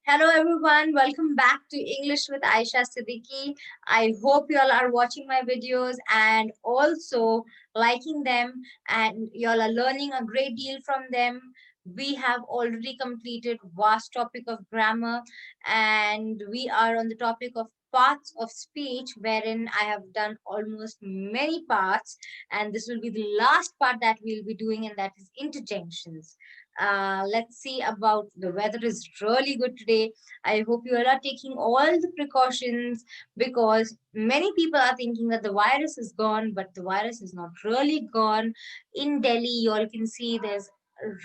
Hello everyone, welcome back to English with Aisha Siddiqui. I hope you all are watching my videos and also liking them, and you all are learning a great deal from them. We have already completed vast topic of grammar, and we are on the topic of parts of speech, wherein I have done almost many parts, and this will be the last part that we'll be doing, and that is interjections. Let's see about the weather is really good today. I hope you all are taking all the precautions, because many people are thinking that the virus is gone, but the virus is not really gone. In Delhi, you all can see there's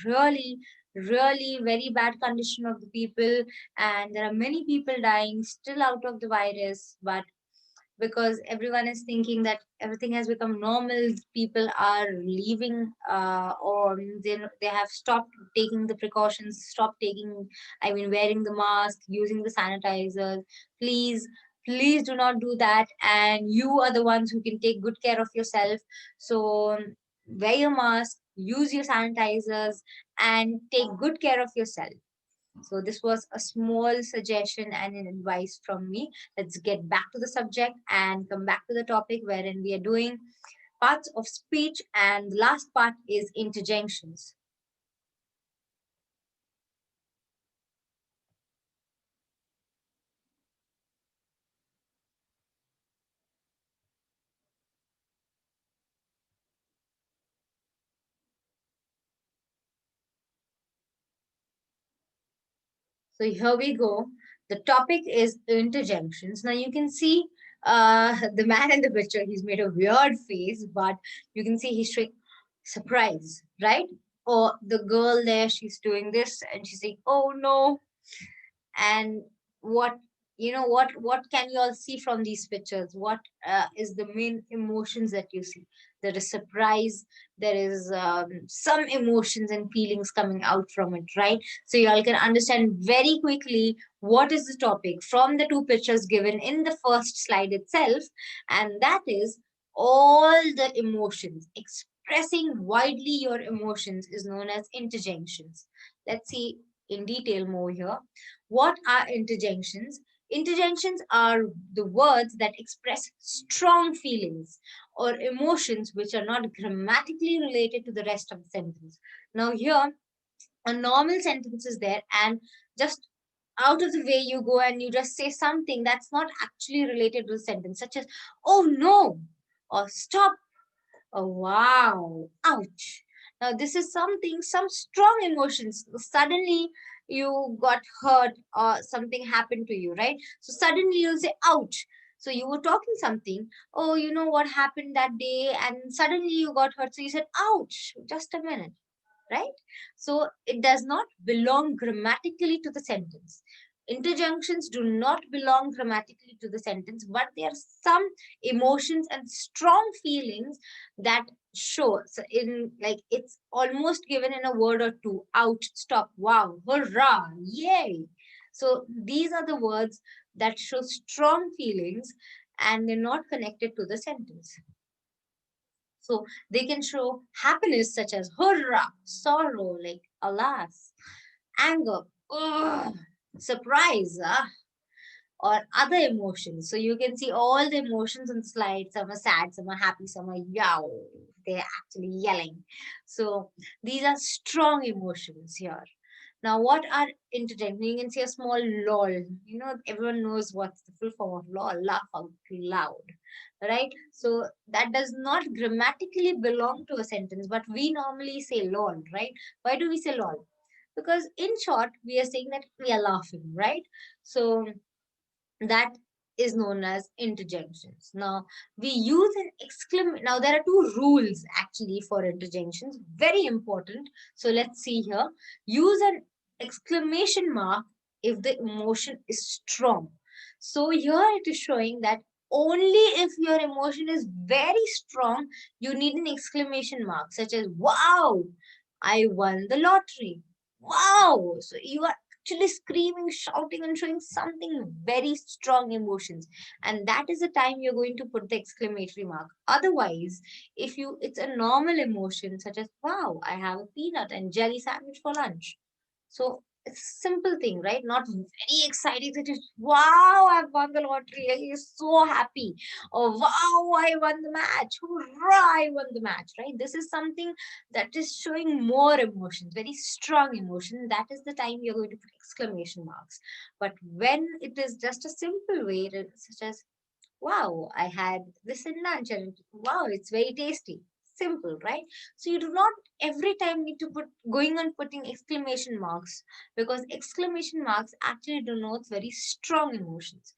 really, really very bad condition of the people, and there are many people dying still out of the virus. But because everyone is thinking that everything has become normal, people are leaving, or they have stopped taking the precautions, stopped taking, I mean, wearing the mask, using the sanitizer. Please, please do not do that, and you are the ones who can take good care of yourself. So wear your mask, use your sanitizers, and take good care of yourself. So this was a small suggestion and an advice from me. Let's get back to the subject and come back to the topic, wherein we are doing parts of speech, and the last part is interjections. So here we go. The topic is interjections. Now you can see the man in the picture. He's made a weird face, but you can see he's showing surprise, right? Or the girl there, she's doing this and she's saying, "Oh no!" And what, what can you all see from these pictures? What is the main emotions that you see? There is surprise, there is some emotions and feelings coming out from it, right? So you all can understand very quickly what is the topic from the two pictures given in the first slide itself, and that is all the emotions. Expressing widely your emotions is known as interjections. Let's see in detail more here. What are interjections? Interjections are the words that express strong feelings or emotions which are not grammatically related to the rest of the sentence. Now, here, a normal sentence is there, and just out of the way you go and you just say something that's not actually related to the sentence, such as, "Oh no," or "Stop," "Oh wow," "Ouch." Now this is something, some strong emotions. Suddenly you got hurt or something happened to you, right? So suddenly you'll say, "Ouch." So you were talking something, "Oh, you know what happened that day," and suddenly you got hurt. So you said, "Ouch." Just a minute, right? So it does not belong grammatically to the sentence. Interjunctions do not belong grammatically to the sentence, but there are some emotions and strong feelings that show. So in, like, it's almost given in a word or two: "Ouch," "Stop," "Wow," "Hurrah," "Yay." So these are the words that show strong feelings, and they're not connected to the sentence. So they can show happiness, such as "hurrah," sorrow, like "alas," anger, "ugh," surprise, or other emotions. So you can see all the emotions on the slide. Some are sad, some are happy, some are yow. They're actually yelling. So these are strong emotions here. Now, what are interjections? You can see a small lol. Everyone knows what's the full form of lol, laugh out loud, right? So that does not grammatically belong to a sentence, but we normally say lol, right? Why do we say lol? Because in short, we are saying that we are laughing, right? So that is known as interjections. Now we use an exclamation. Now there are two rules actually for interjections, very important. So let's see here. Use an exclamation mark if the emotion is strong. So here it is showing that only if your emotion is very strong, you need an exclamation mark, such as "Wow, I won the lottery." Wow. So you are actually screaming, shouting, and showing something very strong emotions. And that is the time you're going to put the exclamatory mark. Otherwise, if you it's a normal emotion, such as "Wow, I have a peanut and jelly sandwich for lunch." So It's a simple thing, right? Not very exciting that is, wow, I've won the lottery. You're so happy. Or wow, I won the match. Hurrah, I won the match, right? This is something that is showing more emotions, very strong emotion. That is the time you're going to put exclamation marks. But when it is just a simple way, such as wow, I had this in lunch and wow, it's very tasty. Simple, right? So you do not every time need to put going on putting exclamation marks, because exclamation marks actually denotes very strong emotions.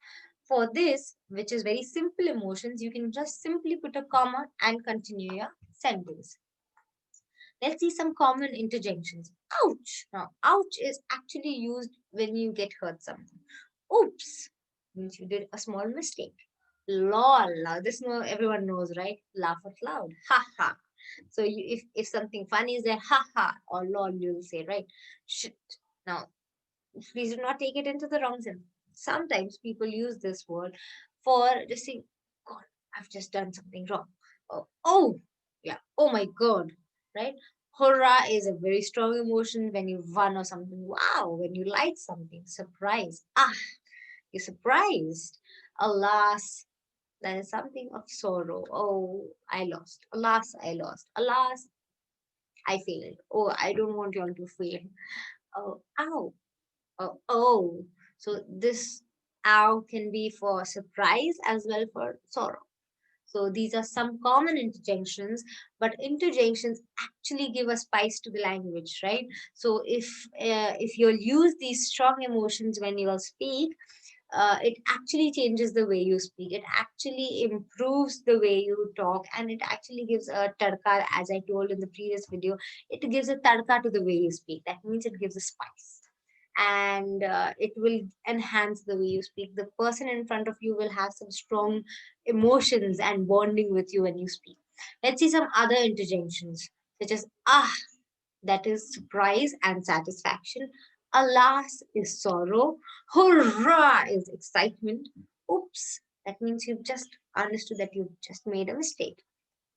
For this, which is very simple emotions, you can just simply put a comma and continue your sentence. Let's see some common interjections. Ouch! Now, ouch is actually used when you get hurt something. Oops means you did a small mistake. Lol, now this no everyone knows, right? Laugh out loud. Ha ha. So if something funny is there, ha ha or lol, you'll say, right? Shit. Now, please do not take it into the wrong sense. Sometimes people use this word for just saying, God, I've just done something wrong. Oh, yeah. Oh my God, right? Hurrah is a very strong emotion when you won or something. Wow, when you like something. Surprise. Ah, you're surprised. Alas, that is something of sorrow. Oh, I lost. Alas, I lost. Alas, I failed. Oh, I don't want you all to fail. Oh, ow. Oh. So this ow can be for surprise as well for sorrow. So these are some common interjections, but interjections actually give a spice to the language, right? So if you'll use these strong emotions when you will speak, it actually changes the way you speak. It actually improves the way you talk, and it actually gives a tadka, as I told in the previous video. It gives a tadka to the way you speak. That means it gives a spice, and it will enhance the way you speak. The person in front of you will have some strong emotions and bonding with you when you speak. Let's see some other interjections, such as ah, that is surprise and satisfaction. Alas is sorrow. Hurrah is excitement. Oops, that means you've just understood that you've just made a mistake.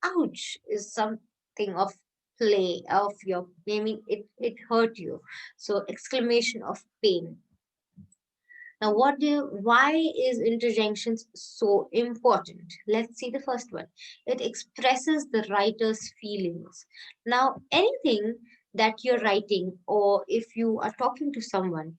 Ouch is something of play of your maybe it hurt you. So exclamation of pain. Now, why is interjections so important? Let's see the first one. It expresses the writer's feelings. Now, anything that you're writing, or if you are talking to someone,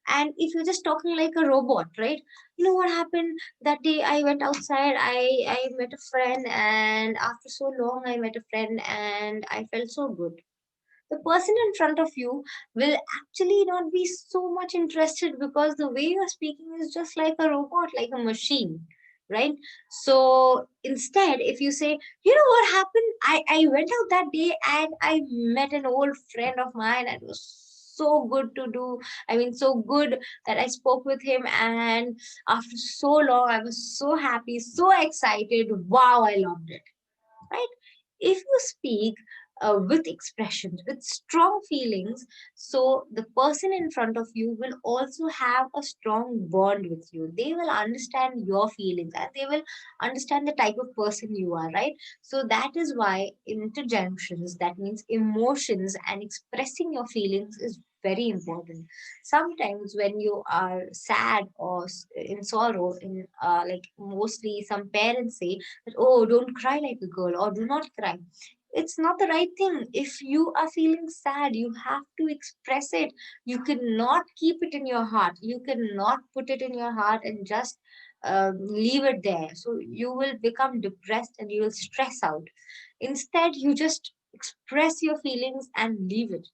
and if you're just talking like a robot, right? You know what happened that day? I went outside, I met a friend, and after so long, I met a friend, and I felt so good. The person in front of you will actually not be so much interested, because the way you're speaking is just like a robot, like a machine, right? So instead, if you say, you know what happened, I went out that day and I met an old friend of mine, and it was so good to do, I mean so good that I spoke with him, and after so long I was so happy, so excited, wow, I loved it, right? If you speak with expressions, with strong feelings, so the person in front of you will also have a strong bond with you. They will understand your feelings, and they will understand the type of person you are, right? So that is why interjunctions, that means emotions and expressing your feelings, is very important. Sometimes when you are sad or in sorrow, in like mostly some parents say that, oh, don't cry like a girl, or do not cry. It's not the right thing. If you are feeling sad, you have to express it. You cannot keep it in your heart. You cannot put it in your heart and just leave it there. So you will become depressed and you will stress out. Instead, you just express your feelings and leave it.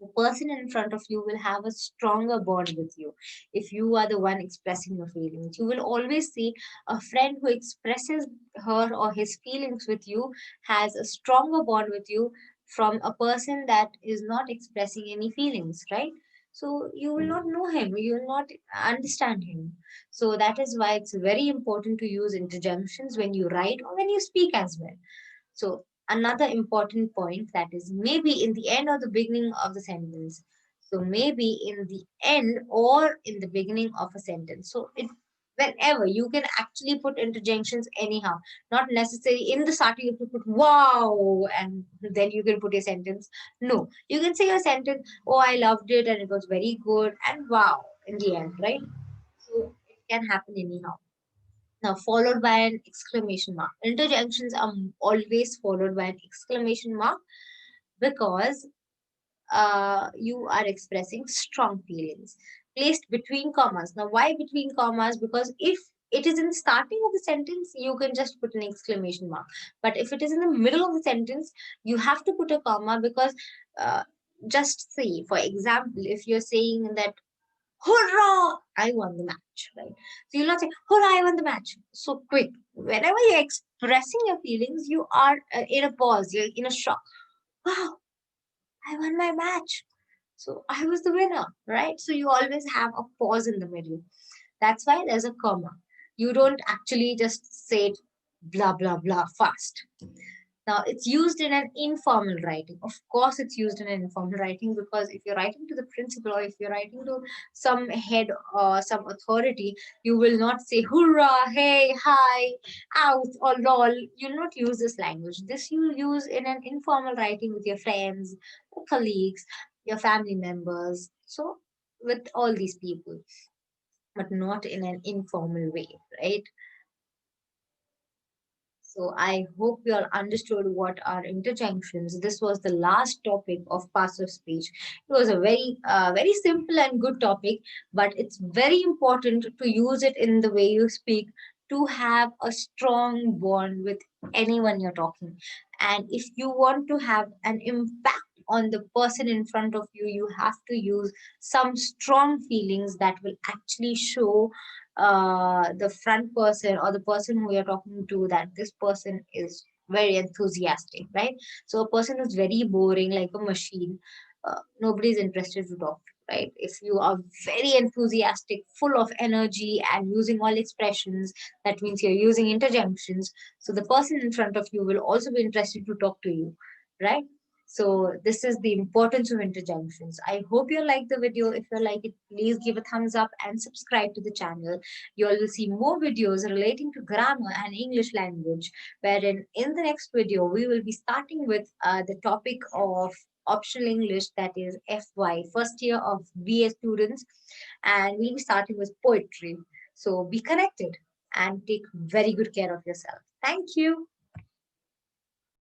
The person in front of you will have a stronger bond with you if you are the one expressing your feelings. You will always see a friend who expresses her or his feelings with you has a stronger bond with you from a person that is not expressing any feelings, right? So you will not know him, you will not understand him. So that is why it's very important to use interjunctions when you write or when you speak as well. So another important point, that is maybe in the end or the beginning of the sentence. So maybe in the end or in the beginning of a sentence. So it Whenever you can actually put interjections anyhow, not necessarily in the starting you have to put wow and then you can put a sentence. No, you can say a sentence, oh, I loved it and it was very good, and wow in the end, right? So it can happen anyhow. Now, followed by an exclamation mark. Interjections are always followed by an exclamation mark because you are expressing strong feelings. Placed between commas. Now, why between commas? Because if it is in the starting of the sentence, you can just put an exclamation mark. But if it is in the middle of the sentence, you have to put a comma because uh, just say, for example, if you're saying that hurrah, I won the match, right? So you'll not say, hurrah, I won the match. So quick. Whenever you're expressing your feelings, you are in a pause, you're in a shock. Wow, I won my match. So I was the winner, right? So you always have a pause in the middle. That's why there's a comma. You don't actually just say it blah, blah, blah fast. Now, it's used in an informal writing. Of course, it's used in an informal writing because if you're writing to the principal or if you're writing to some head or some authority, you will not say hurrah, hey, hi, out, or lol. You'll not use this language. This you'll use in an informal writing with your friends, your colleagues, your family members. So, with all these people, but not in an informal way, right? So I hope you all understood what are interjunctions. This was the last topic of passive speech. It was a very simple and good topic, but it's very important to use it in the way you speak to have a strong bond with anyone you're talking. And if you want to have an impact on the person in front of you, you have to use some strong feelings that will actually show the front person or the person who you're talking to that this person is very enthusiastic, right? So a person who's very boring like a machine, nobody's interested to talk to, right? If you are very enthusiastic, full of energy and using all expressions, that means you're using interjections. So the person in front of you will also be interested to talk to you, right? So this is the importance of interjunctions. I hope you like the video. If you like it, please give a thumbs up and subscribe to the channel. You all will see more videos relating to grammar and English language, wherein in the next video, we will be starting with the topic of optional English, that is FY, first year of BA students, and we'll be starting with poetry. So be connected and take very good care of yourself. Thank you.